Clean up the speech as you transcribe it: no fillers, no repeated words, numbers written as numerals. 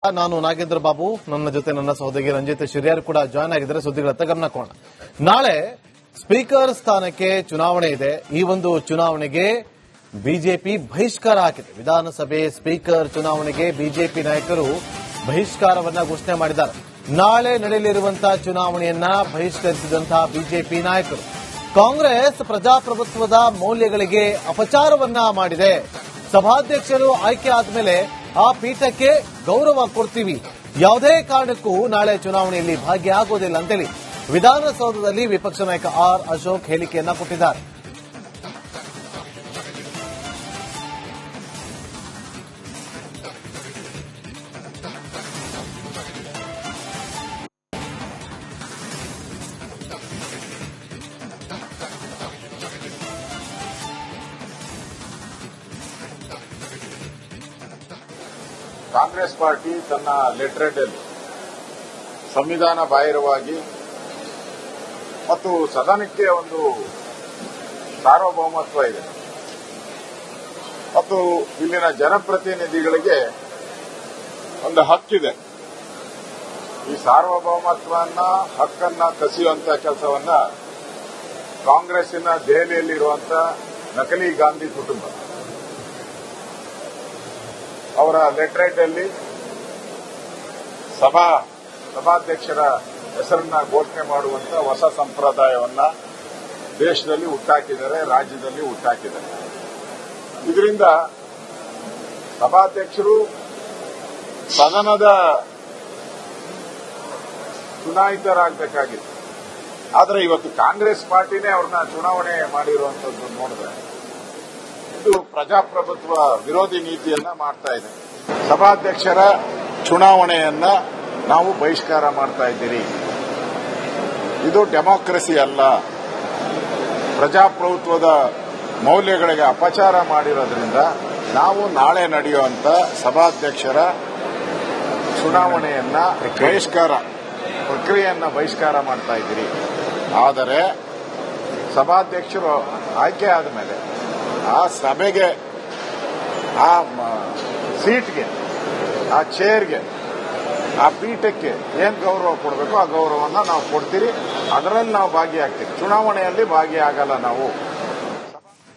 ನಾನು ನಾಗೇಂದ್ರ ಬಾಬು, ನನ್ನ ಜೊತೆ ನನ್ನ ಸಹೋದರಿ ರಂಜಿತ್ ಶಿರ್ಯಾರ್ ಕೂಡ ಜಾಯ್ನ್ ಆಗಿದ್ದಾರೆ. ಸುದ್ದಿಗಳತ್ತ ಗಮನ ಕೊಡೋಣ. ನಾಳೆ ಸ್ಪೀಕರ್ ಸ್ಥಾನಕ್ಕೆ ಚುನಾವಣೆ ಇದೆ. ಈ ಒಂದು ಚುನಾವಣೆಗೆ ಬಿಜೆಪಿ ಬಹಿಷ್ಕಾರ ಹಾಕಿದೆ. ವಿಧಾನಸಭೆ ಸ್ಪೀಕರ್ ಚುನಾವಣೆಗೆ ಬಿಜೆಪಿ ನಾಯಕರು ಬಹಿಷ್ಕಾರವನ್ನ ಘೋಷಣೆ ಮಾಡಿದ್ದಾರೆ. ನಾಳೆ ನಡೆಯಲಿರುವಂತಹ ಚುನಾವಣೆಯನ್ನ ಬಹಿಷ್ಕರಿಸಿದಂತಹ ಬಿಜೆಪಿ ನಾಯಕರು ಕಾಂಗ್ರೆಸ್ ಪ್ರಜಾಪ್ರಭುತ್ವದ ಮೌಲ್ಯಗಳಿಗೆ ಅಪಚಾರವನ್ನ ಮಾಡಿದೆ. ಸಭಾಧ್ಯಕ್ಷರು ಆಯ್ಕೆ ಆದ್ಮೇಲೆ ಆ ಪೀಠಕ್ಕೆ ಗೌರವ ಕೊಡ್ತೀವಿ, ಯಾವುದೇ ಕಾರಣಕ್ಕೂ ನಾಳೆ ಚುನಾವಣೆಯಲ್ಲಿ ಭಾಗಿಯಾಗುವುದಿಲ್ಲ ಅಂತೇಳಿ ವಿಧಾನಸೌಧದಲ್ಲಿ ವಿಪಕ್ಷ ನಾಯಕ ಆರ್ ಅಶೋಕ್ ಹೇಳಿಕೆಯನ್ನ ಕೊಟ್ಟಿದ್ದಾರೆ. ಕಾಂಗ್ರೆಸ್ ಪಾರ್ಟಿ ತನ್ನ ಲೆಟರ್ನಲ್ಲಿ ಸಂವಿಧಾನ ಬಾಹಿರವಾಗಿ ಮತ್ತು ಸದನಕ್ಕೆ ಒಂದು ಸಾರ್ವಭೌಮತ್ವ ಇದೆ ಮತ್ತು ಇಲ್ಲಿನ ಜನಪ್ರತಿನಿಧಿಗಳಿಗೆ ಒಂದು ಹಕ್ಕಿದೆ. ಈ ಸಾರ್ವಭೌಮತ್ವವನ್ನ ಹಕ್ಕನ್ನ ಕಸಿಯುವಂತ ಕೆಲಸವನ್ನ ಕಾಂಗ್ರೆಸ್ಸಿನ ದೆಹಲಿಯಲ್ಲಿರುವಂತಹ ನಕಲಿ ಗಾಂಧಿ ಕುಟುಂಬ ಅವರ ಲೆಟರ್ನಲ್ಲಿ ಸಭಾಧ್ಯಕ್ಷರ ಹೆಸರನ್ನ ಘೋಷಣೆ ಮಾಡುವಂತ ಹೊಸ ಸಂಪ್ರದಾಯವನ್ನ ದೇಶದಲ್ಲಿ ಹುಟ್ಟಾಕಿದ್ದಾರೆ, ರಾಜ್ಯದಲ್ಲಿ ಹುಟ್ಟಾಕಿದ್ದಾರೆ. ಇದರಿಂದ ಸಭಾಧ್ಯಕ್ಷರು ಸದನದ ಚುನಾಯಿತರಾಗಬೇಕಾಗಿತ್ತು. ಆದರೆ ಇವತ್ತು ಕಾಂಗ್ರೆಸ್ ಪಾರ್ಟಿನೇ ಅವ್ರನ್ನ ಚುನಾವಣೆ ಮಾಡಿರುವಂತದ್ದು ನೋಡಿದ್ರೆ ಇದು ಪ್ರಜಾಪ್ರಭುತ್ವ ವಿರೋಧಿ ನೀತಿಯನ್ನ ಮಾಡ್ತಾ ಇದೆ. ಸಭಾಧ್ಯಕ್ಷರ ಚುನಾವಣೆಯನ್ನ ನಾವು ಬಹಿಷ್ಕಾರ ಮಾಡ್ತಾ ಇದ್ದೀರಿ. ಇದು ಡೆಮಾಕ್ರಸಿ ಅಲ್ಲ, ಪ್ರಜಾಪ್ರಭುತ್ವದ ಮೌಲ್ಯಗಳಿಗೆ ಅಪಚಾರ ಮಾಡಿರೋದ್ರಿಂದ ನಾವು ನಾಳೆ ನಡೆಯುವಂತ ಸಭಾಧ್ಯಕ್ಷರ ಚುನಾವಣೆಯನ್ನ ಪ್ರಕ್ರಿಯೆಯನ್ನ ಬಹಿಷ್ಕಾರ ಮಾಡ್ತಾ ಇದ್ದೀರಿ. ಆದರೆ ಸಭಾಧ್ಯಕ್ಷರು ಆಯ್ಕೆ ಆದ ಮೇಲೆ ಆ ಸಭೆಗೆ, ಆ ಸೀಟ್ಗೆ, ಆ ಚೇರ್ಗೆ, ಆ ಪೀಠಕ್ಕೆ ಏನ್ ಗೌರವ ಕೊಡಬೇಕು ಆ ಗೌರವವನ್ನು ನಾವು ಕೊಡ್ತೀರಿ. ಅದರಲ್ಲಿ ನಾವು ಭಾಗಿಯಾಗ್ತೀವಿ. ಚುನಾವಣೆಯಲ್ಲಿ ಭಾಗಿಯಾಗಲ್ಲ ನಾವು.